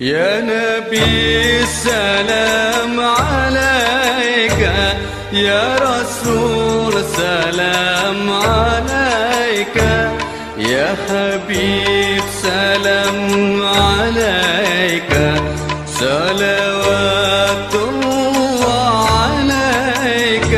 يا نبي السلام عليك، يا رسول سلام عليك، يا حبيب سلام عليك، صلوات الله عليك.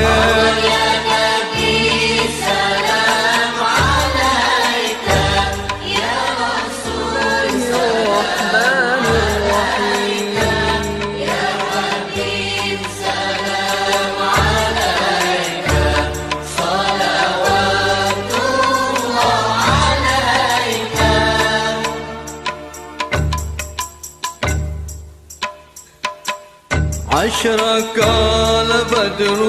أشرق البدر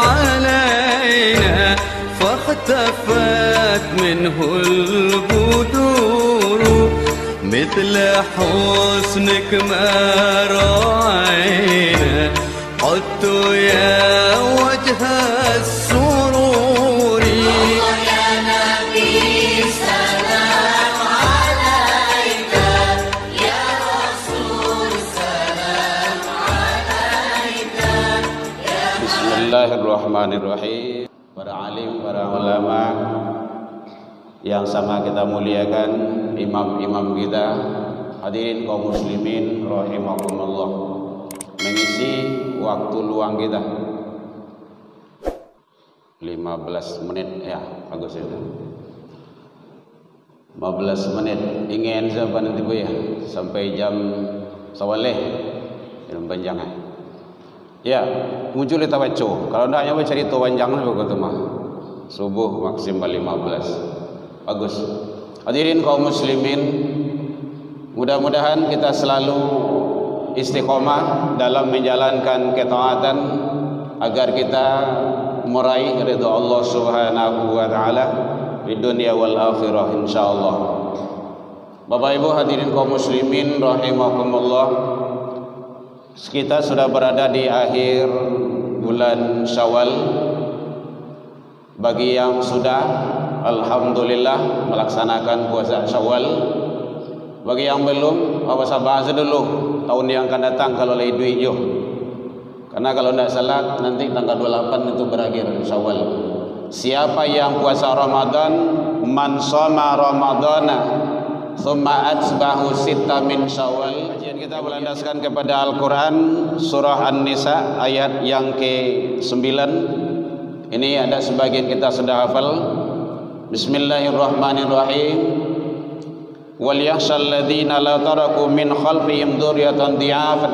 علينا فاختفت منه البدور، مثل حسنك ما رأينا قط يا وجه السرور. يا نبي سلام عليك، يا رسول سلام عليك، يا Bismillahirrahmanirrahim. Para alim, para ulama yang sama kita muliakan, imam-imam kita, hadirin kaum muslimin rahimakumullah, mengisi waktu luang kita 15 menit ya, bagus itu 15 menit ingin sampai nanti bu ya, sampai jam sawaleh jam panjangan ya, muncul kita baca. Kalau tidak nyoba cari tu panjangan begitu mah subuh maksimal 15, bagus. Hadirin kaum muslimin, mudah-mudahan kita selalu istiqomah dalam menjalankan ketaatan agar kita meraih ridha Allah Subhanahu wa taala di dunia wal akhirah insyaallah. Bapak Ibu hadirin kaum muslimin rahimakumullah, kita sudah berada di akhir bulan Syawal. Bagi yang sudah, alhamdulillah melaksanakan puasa Syawal. Bagi yang belum, apa bahasa dulu tahun yang akan datang kalau lagi duit jo. Karena kalau tidak salah nanti tanggal 28 itu berakhir Syawal. Siapa yang puasa Ramadan, man shoma Ramadana thumma atbahu sitta min Syawal. Kajian kita berlandaskan kepada Al-Quran surah An-Nisa ayat yang ke-9. Ini ada sebagian kita sudah hafal. Bismillahirrahmanirrahim. Wal yakhshal ladzina la taraku min khalfihim dzurriyyatan dhi'afan.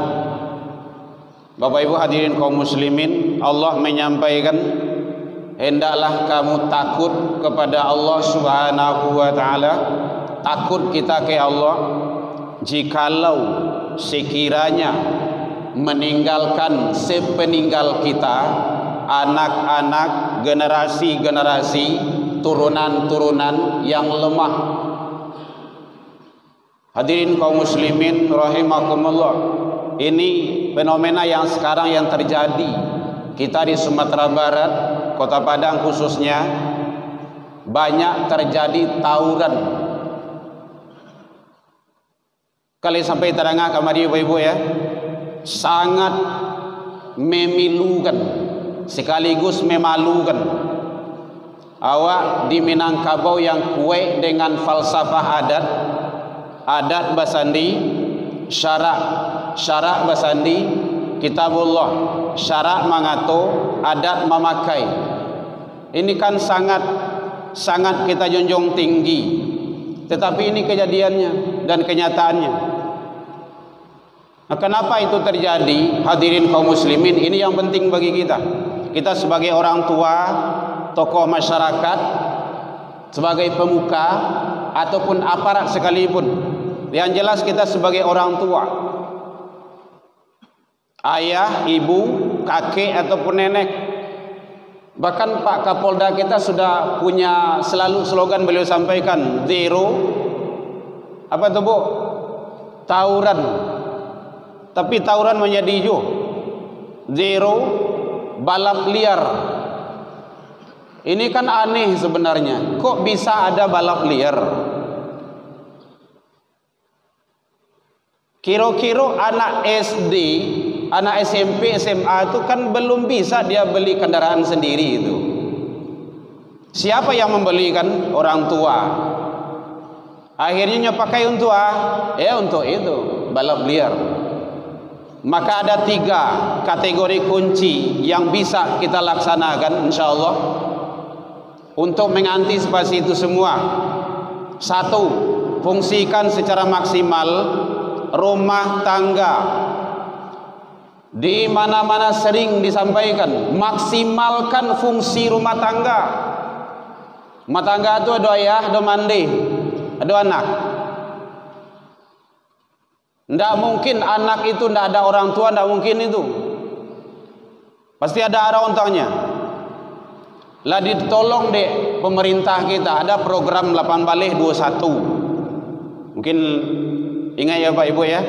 Bapak Ibu hadirin kaum muslimin, Allah menyampaikan, hendaklah kamu takut kepada Allah Subhanahu wa taala. Takut kita ke Allah jikalau sekiranya meninggalkan sepeninggal kita anak-anak, generasi-generasi, turunan-turunan yang lemah. Hadirin kaum muslimin rahimakumullah, ini fenomena yang sekarang yang terjadi. Kita di Sumatera Barat, Kota Padang khususnya, banyak terjadi tawuran. Kali sampai terangah kamari ibu-ibu ya, sangat memilukan sekaligus memalukan. Awak di Minangkabau yang kuat dengan falsafah adat basandi, syarak basandi, kitabullah, syarak mengatur, adat memakai. Ini kan sangat kita junjung tinggi. Tetapi ini kejadiannya dan kenyataannya. Nah, kenapa itu terjadi? Hadirin kaum muslimin, ini yang penting bagi kita. Kita sebagai orang tua, tokoh masyarakat, sebagai pemuka ataupun aparat sekalipun, yang jelas kita sebagai orang tua, ayah, ibu, kakek ataupun nenek. Bahkan Pak Kapolda kita sudah punya selalu slogan beliau sampaikan, zero apa itu Bu? Tawuran. Tapi tawuran menjadi hijau. Zero balap liar. Ini kan aneh sebenarnya. Kok bisa ada balap liar? Kira-kira anak SD, anak SMP, SMA itu kan belum bisa dia beli kendaraan sendiri itu. Siapa yang membelikan? Orang tua. Akhirnya pakai untuk ya untuk itu balap liar. Maka ada 3 kategori kunci yang bisa kita laksanakan insyaallah untuk mengantisipasi itu semua. 1, fungsikan secara maksimal rumah tangga. Di mana-mana sering disampaikan, maksimalkan fungsi rumah tangga. Rumah tangga itu ada ayah, ada mandi, ada anak. Tidak mungkin anak itu tidak ada orang tua, tidak mungkin itu. Pasti ada orang tuanya. Lah ditolong deh pemerintah kita, ada program 8 Balih 21. Mungkin ingat ya Pak Ibu ya,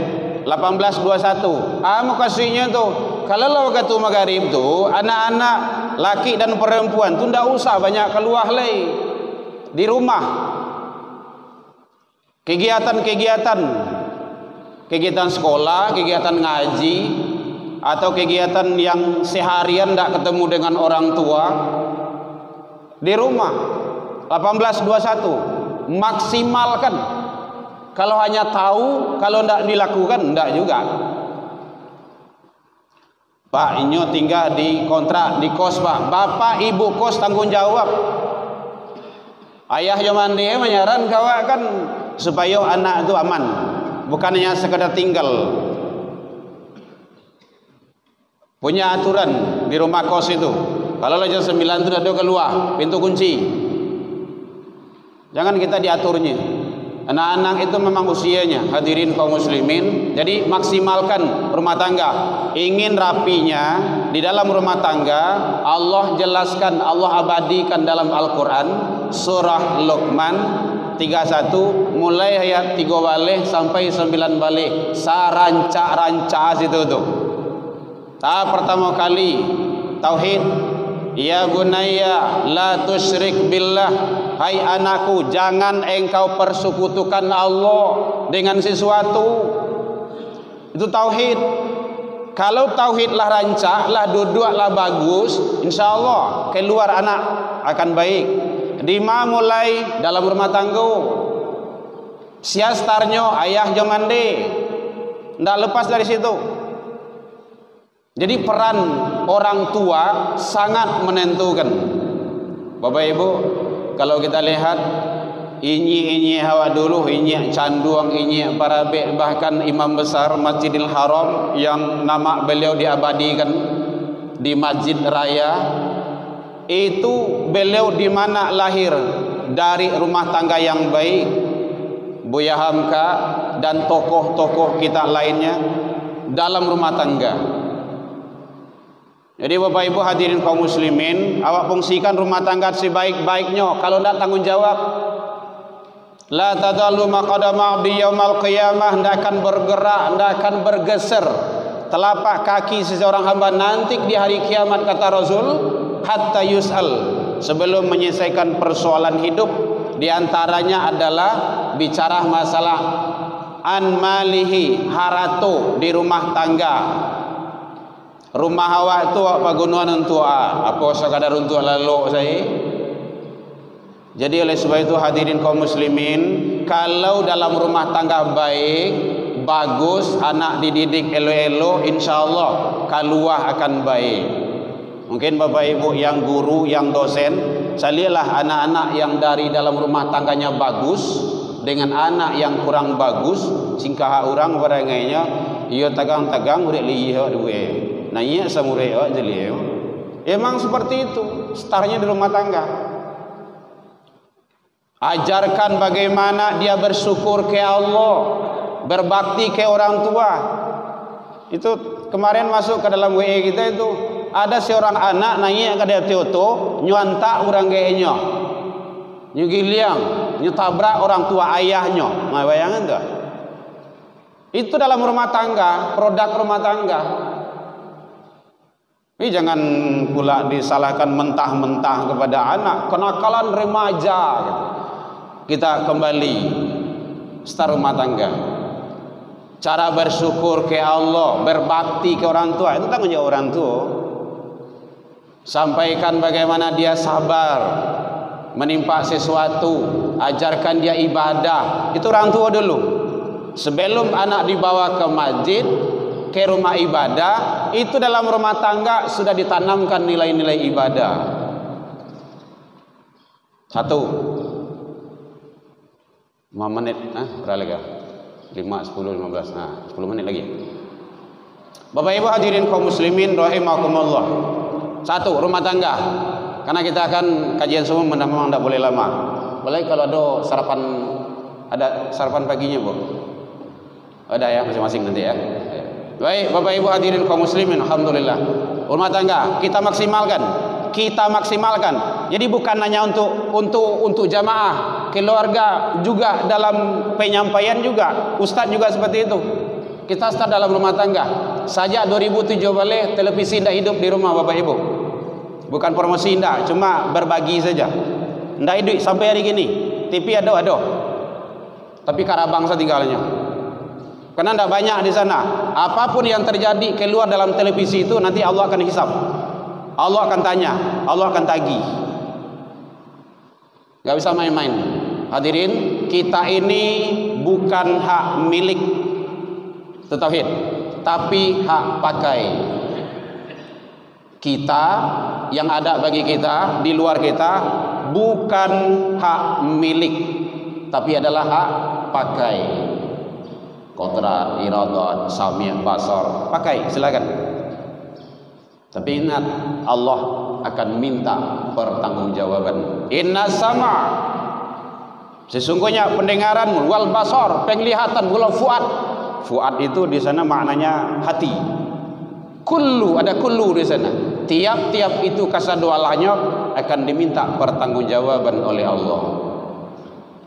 1821. Mau kasihnya tuh, kalau lo waktu magharib tuh anak-anak laki dan perempuan tuh tidak usah banyak keluar lagi di rumah. Kegiatan sekolah, kegiatan ngaji, atau kegiatan yang seharian tidak ketemu dengan orang tua di rumah. 1821 maksimalkan. Kalau hanya tahu, kalau tidak dilakukan, tidak juga. Pak, ini tinggal di kontrak, di kos Pak. Bapak ibu kos tanggung jawab. Ayah zaman dia menyaran kawan kan supaya anak itu aman, bukan hanya sekedar tinggal. Punya aturan di rumah kos itu. Kalau jam 9 itu sudah keluar, pintu kunci. Jangan kita diaturnya. Anak-anak itu memang usianya, hadirin kaum muslimin. Jadi maksimalkan rumah tangga. Ingin rapinya di dalam rumah tangga, Allah jelaskan, Allah abadikan dalam Al-Quran surah Luqman 31 mulai ayat 3 balik sampai 9 balik. Saranca situ tuh. Pertama kali tauhid. Ya bunayya la tusyrik billah, hai anakku jangan engkau persekutukan Allah dengan sesuatu. Itu tauhid. Kalau tauhidlah rancak, lah duduklah bagus, insyaallah keluar anak akan baik. Dima mulai dalam rumah tangga. Siastarnya ayah jamande, ndak lepas dari situ. Jadi peran orang tua sangat menentukan. Bapak Ibu, kalau kita lihat inyi hawa dulu, inyi canduang, inyi parabe, bahkan imam besar Masjidil Haram yang nama beliau diabadikan di Masjid Raya, itu beliau di mana lahir? Dari rumah tangga yang baik. Buya Hamka dan tokoh-tokoh kita lainnya dalam rumah tangga. Jadi Bapak Ibu hadirin kaum muslimin, awak fungsikan rumah tangga sebaik-baiknya. Kalau tidak tanggung jawab, la tadalu maqadama bi yaumal qiyamah, tidak akan bergerak, tidak akan bergeser telapak kaki seseorang hamba nanti di hari kiamat, kata Rasul, hatta yus'al, sebelum menyelesaikan persoalan hidup. Di antaranya adalah bicara masalah an malihi, harato di rumah tangga. Rumah awak tu pagunuan untuk apa sekadar untuk lalu saya. Jadi oleh sebab itu hadirin kaum muslimin, kalau dalam rumah tangga baik, bagus, anak dididik elo-elo, insyaallah keluar akan baik. Mungkin Bapak Ibu yang guru, yang dosen, carilah anak-anak yang dari dalam rumah tangganya bagus dengan anak yang kurang bagus, singkah orang barangainya, ia tagang-tagang urek liya duwe. Nanya samurai jadi emang seperti itu startnya di rumah tangga. Ajarkan bagaimana dia bersyukur ke Allah, berbakti ke orang tua. Itu kemarin masuk ke dalam WA kita itu ada seorang anak nanya ke dia Tioto nyuanta orang gayanya, nyugiliang, nyetabrak orang tua ayahnya. Nah, bayangin tuh. Itu dalam rumah tangga, produk rumah tangga. Ini jangan pula disalahkan mentah-mentah kepada anak, kenakalan remaja gitu. Kita kembali start rumah tangga. cara bersyukur ke Allah, berbakti ke orang tua, itu tanggung jawab orang tua. Sampaikan bagaimana dia sabar menimpa sesuatu, ajarkan dia ibadah, itu orang tua dulu. Sebelum anak dibawa ke masjid, ke rumah ibadah, itu dalam rumah tangga sudah ditanamkan nilai-nilai ibadah. 1 5 menit, berapa lagi? 5, 10, 15, 10 menit lagi. Bapak Ibu hadirin kaum muslimin rahimakumullah. 1, rumah tangga. Karena kita akan kajian semua memang tidak boleh lama. Boleh kalau ada sarapan paginya, Bu? Ada ya masing-masing nanti ya. Baik, Bapak Ibu hadirin kaum muslimin, alhamdulillah. Rumah tangga kita maksimalkan. Jadi bukan hanya untuk jamaah, keluarga juga dalam penyampaian juga. Ustaz juga seperti itu. Kita start dalam rumah tangga. Sejak 2007 balik televisi tidak hidup di rumah Bapak Ibu. Bukan promosi tidak, cuma berbagi saja. Tidak hidup sampai hari gini. TV ada. Tapi karabang setinggalnya. Karena tidak banyak di sana. Apapun yang terjadi keluar dalam televisi itu nanti Allah akan hisab. Allah akan tanya, Allah akan tagih. Gak bisa main-main. Hadirin, kita ini bukan hak milik tauhid, tapi hak pakai. Kita yang ada bagi kita, di luar kita, bukan hak milik, tapi adalah hak pakai. Kodrat, iradat, sami', basar, pakai, silakan. Tapi ingat, Allah akan minta pertanggungjawaban. Inna sama, sesungguhnya pendengaranmu, wal basar, penglihatan, wal fuad. Fuad itu di sana maknanya hati. Kullu, ada kullu di sana. Tiap-tiap itu kasadwalanya akan diminta pertanggungjawaban oleh Allah.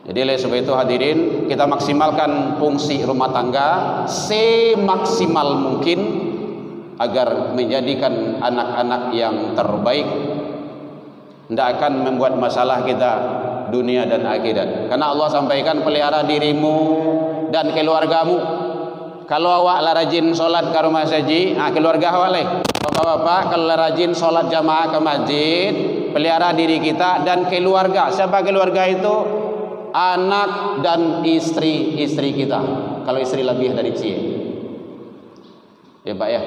Jadi oleh sebab itu hadirin, kita maksimalkan fungsi rumah tangga semaksimal mungkin agar menjadikan anak-anak yang terbaik. Tidak akan membuat masalah kita dunia dan akhirat. Karena Allah sampaikan, pelihara dirimu dan keluargamu. Kalau awak rajin solat ke rumah saji, keluarga awak leh. Bapak-bapak, kalau rajin solat jamaah ke masjid, pelihara diri kita dan keluarga. Siapa keluarga itu? Anak dan istri kita. Kalau istri lebih dari cie, ya Pak ya.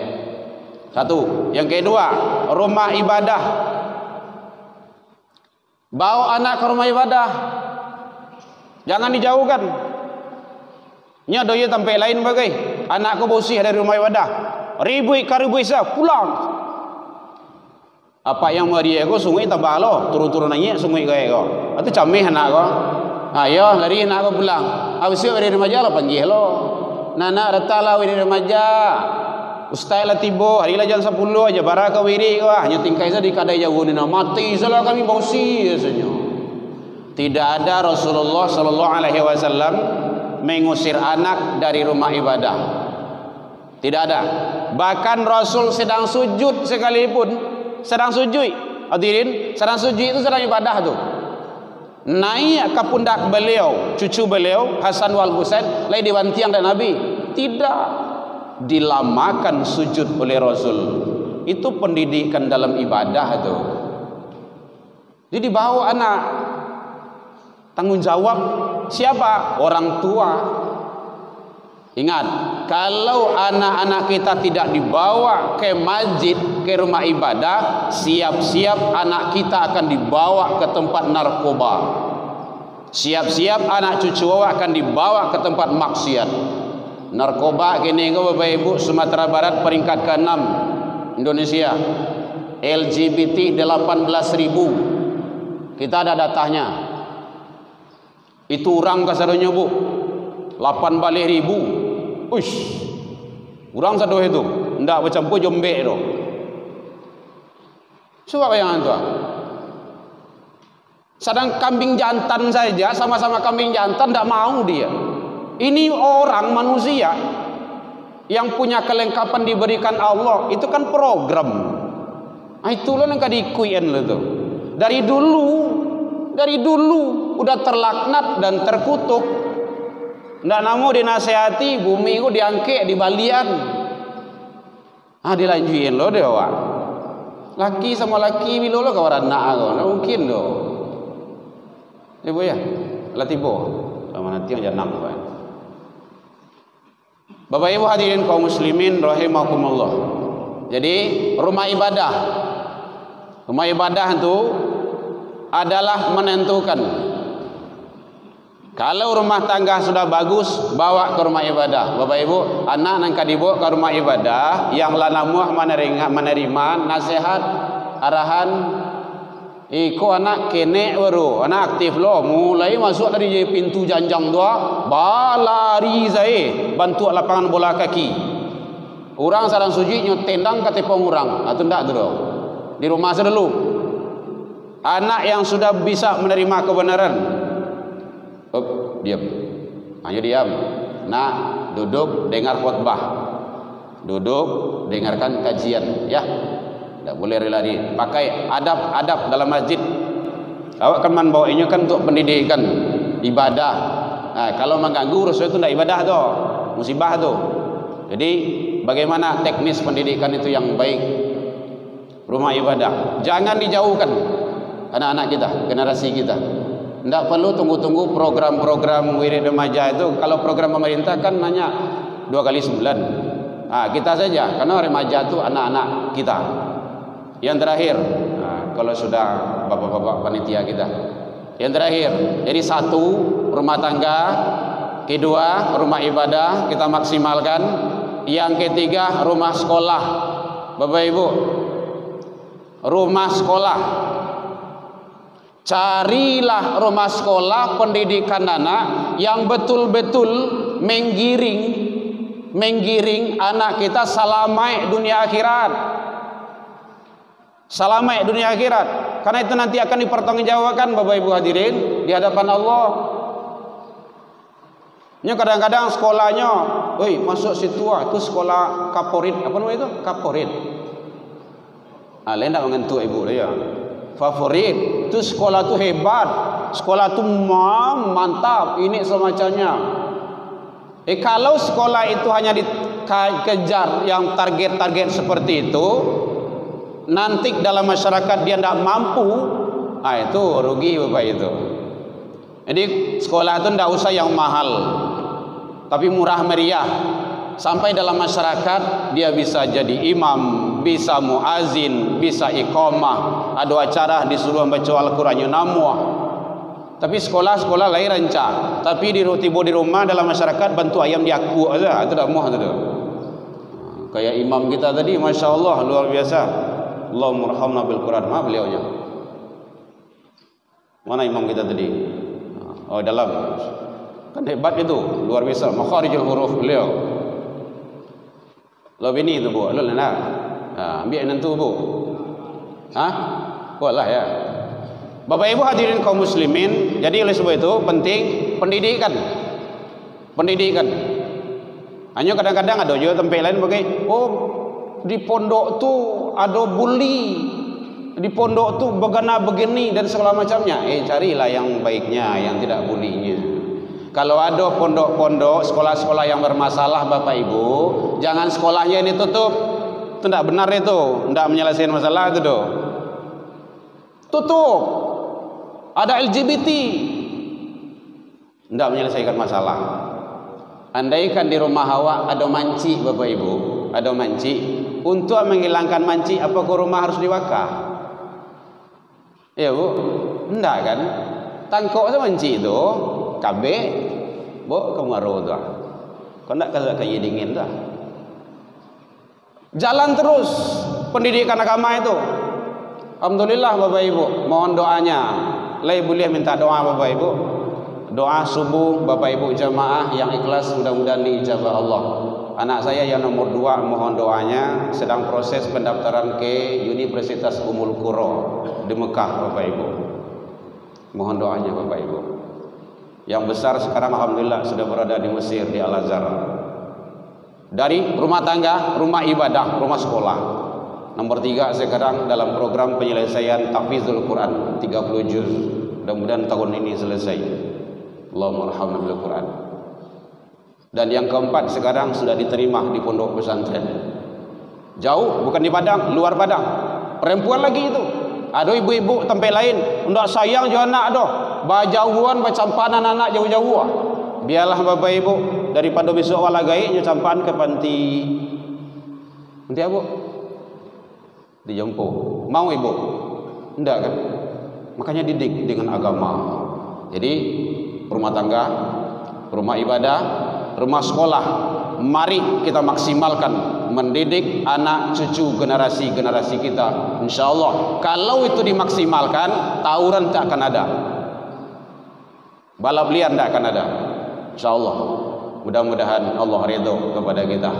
1. Yang kedua, rumah ibadah. Bawa anak ke rumah ibadah, jangan dijauhkan. Nya doya tempat lain bagai anakku bersih dari rumah ibadah, ribui sah pulang. Apa yang mau dia ko sungai tambah lo turun-turun nanya sungai gaya ko atau camih anak ko. Ayo lari anak ko pulang. Habis itu dari remaja lo panggil lo. Nana datala dari remaja. Ustaz lah tibo hari lah jam 10 aja baraka wiri ko hanya tingkai saja di kadai jauh ni mati salah kami bausi rasanya. Tidak ada Rasulullah sallallahu alaihi wasallam mengusir anak dari rumah ibadah. Tidak ada. Bahkan Rasul sedang sujud sekalipun, sedang sujud. Hadirin, sedang sujud itu sedang ibadah tu. Naik ke pundak beliau, cucu beliau Hasan wal Husain, lagi dibantiang dan Nabi. Tidak, dilamakan sujud oleh Rasul. Itu pendidikan dalam ibadah tu. Jadi bawa anak, tanggung jawab siapa? Orang tua. Ingat, kalau anak-anak kita tidak dibawa ke masjid, ke rumah ibadah, siap-siap anak kita akan dibawa ke tempat narkoba. Siap-siap anak cucu akan dibawa ke tempat maksiat. Narkoba kini ko Bapak Ibu, Sumatera Barat peringkat ke-6 Indonesia. LGBT 18.000. Kita ada datanya. Itu orang kasarannya Bu 8 balik ribu. Uish, orang sadoh itu ndak bercampur jombe itu. Coba bayangan tuan. Sedang kambing jantan saja, sama-sama kambing jantan ndak mau dia. Ini orang manusia yang punya kelengkapan diberikan Allah, itu kan program. Itulah yang kadikuin itu. Dari dulu udah terlaknat dan terkutuk. Ndak namo dinasehati, bumi ku diangke di balian. Dilanjuin lo dia awak. Laki sama laki bilo lo kawaran nak ko. Ndak mungkin do. Ibu ya, latibo. Sama nanti yang janam kan. Bapak Ibu hadirin kaum muslimin rahimakumullah. Jadi rumah ibadah itu adalah menentukan. Kalau rumah tangga sudah bagus, bawa ke rumah ibadah. Bapak Ibu, anak nang kadibo ke rumah ibadah yang lanamuah menerima nasihat, arahan. Iko anak kene baru, anak aktif lo, mulai masuk dari pintu janjang dua, balari zai, bantu lapangan bola kaki. Orang sarang suji nyotendang ke tepung orang, atau ndak tu di rumah sedulu. Anak yang sudah bisa menerima kebenaran, diam, hanya diam. Nah, duduk dengar khutbah, duduk dengarkan kajian, ya. Tidak boleh lari. Pakai adab dalam masjid. Awak kan membawanya kan untuk pendidikan ibadah. Kalau mengganggu urus itu tidak ibadah tu, musibah tu. Jadi bagaimana teknis pendidikan itu yang baik? Rumah ibadah jangan dijauhkan anak-anak kita, generasi kita. Tidak perlu tunggu-tunggu program-program wirid remaja itu. Kalau program pemerintah kan hanya 2 kali sebulan. Kita saja, karena remaja itu anak-anak kita. Yang terakhir, kalau sudah bapak-bapak panitia kita. Yang terakhir, jadi 1 rumah tangga, kedua rumah ibadah kita maksimalkan. Yang ketiga rumah sekolah. Bapak Ibu, rumah sekolah. Carilah rumah sekolah pendidikan anak yang betul-betul menggiring anak kita salamai dunia akhirat. Salamai dunia akhirat. Karena itu nanti akan dipertanggungjawabkan Bapak Ibu hadirin di hadapan Allah. Ini kadang-kadang sekolahnya, masuk situ itu sekolah kaporit. Apa namanya itu? Kaporit. Lain tak mengentu ibu ya. Favorit. Itu sekolah itu hebat. Sekolah itu mantap. Ini semacamnya. Kalau sekolah itu hanya dikejar yang target-target seperti itu, nanti dalam masyarakat dia tidak mampu, itu rugi Bapak itu. Jadi sekolah itu tidak usah yang mahal, tapi murah meriah. Sampai dalam masyarakat dia bisa jadi imam, bisa muazin, bisa iqamah. Ada acara disuruh baca Al-Quran namuah. Tapi sekolah lain rancak. Tapi di rumah dalam masyarakat bantu ayam diaku aja, itu dah muah tu. Kayak imam kita tadi, masya Allah luar biasa. Allahumma arhamna bil Quran. Beliaunya. Mana imam kita tadi? Dalam. Kan hebat itu, luar biasa. Makharijul huruf beliau. Lo bini itu bu, lo nak. Ambil nantu bu. Buatlah ya. Bapak Ibu hadirin kaum muslimin, jadi oleh sebab itu penting pendidikan. Hanya kadang-kadang ada juga tempat lain bagai, di pondok tu ada bully, di pondok tu begini dan segala macamnya. Carilah yang baiknya, yang tidak bulinya. Kalau ada pondok-pondok, sekolah-sekolah yang bermasalah Bapak Ibu, jangan sekolahnya ini tutup. Itu tidak benar itu, tidak menyelesaikan masalah itu doh. Tutup. Ada LGBT, tidak menyelesaikan masalah. Andaikan di rumah awak ada manci Bapak Ibu, ada manci, untuk menghilangkan manci apakah rumah harus dibakar? Ya Bu, enggak kan? Tangkok sama manci itu, kabe, bu kamu aru tu, kau nak kayak dingin dah. Jalan terus pendidikan agama itu. Alhamdulillah Bapak Ibu, mohon doanya. Lai boleh minta doa Bapak Ibu. Doa subuh Bapak Ibu jamaah yang ikhlas mudah-mudahan diijabah Allah. Anak saya yang nomor 2 mohon doanya sedang proses pendaftaran ke Universitas Ummul Qura di Mekah Bapak Ibu. Mohon doanya Bapak Ibu. Yang besar sekarang alhamdulillah sudah berada di Mesir di Al-Azhar. Dari rumah tangga, rumah ibadah, rumah sekolah. Nomor 3 sekarang dalam program penyelesaian tahfizul Quran 30 juz. Mudah-mudahan tahun ini selesai. Allahumma arhamna bil Quran. Dan yang keempat sekarang sudah diterima di pondok pesantren. Jauh, bukan di Padang, luar Padang. Perempuan lagi itu. Ada ibu-ibu tempat lain, ndak sayang jo anak doh. Bajauan bacampanan anak jauh-jauh. Biarlah bapak ibu daripada besok walagai nyampan ke panti. Nanti abu dijemput. Mau ibu? Enggak kan? Makanya didik dengan agama. Jadi rumah tangga, rumah ibadah, rumah sekolah, mari kita maksimalkan mendidik anak cucu generasi kita. InsyaAllah kalau itu dimaksimalkan, tawuran tak akan ada, balap liar tak akan ada. InsyaAllah mudah-mudahan Allah ridho kepada kita.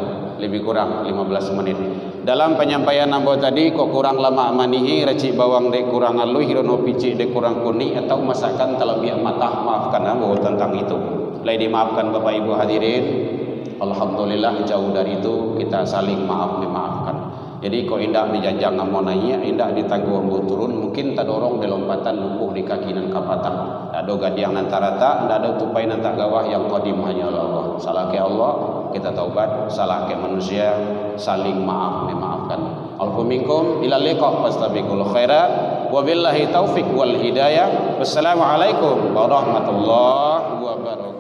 Lebih kurang 15 menit dalam penyampaian nambah tadi, kok kurang lama manihi racik bawang dek kurang alu hirono pici dek kurang kuni atau masakan talabiah matah, maafkan ambo tentang itu. Lai dimaafkan Bapak Ibu hadirin. Alhamdulillah jauh dari itu kita saling maaf memaafkan. Jadi kok indak dijajang ngamonanya, indak ditangguh ambo turun, mungkin tak dorong di lompatan lumpuh di kaki nan kapatah. Ada gadiang antara tak, ada tupai nan tak gawah yang qadim hanya Allah. Salah ke Allah kita taubat, salah ke manusia saling maaf memaafkan. Alfu minkum ila liqa fastabiqul khairat wabillahi taufik wal hidayah. Wassalamualaikum warahmatullahi wabarakatuh.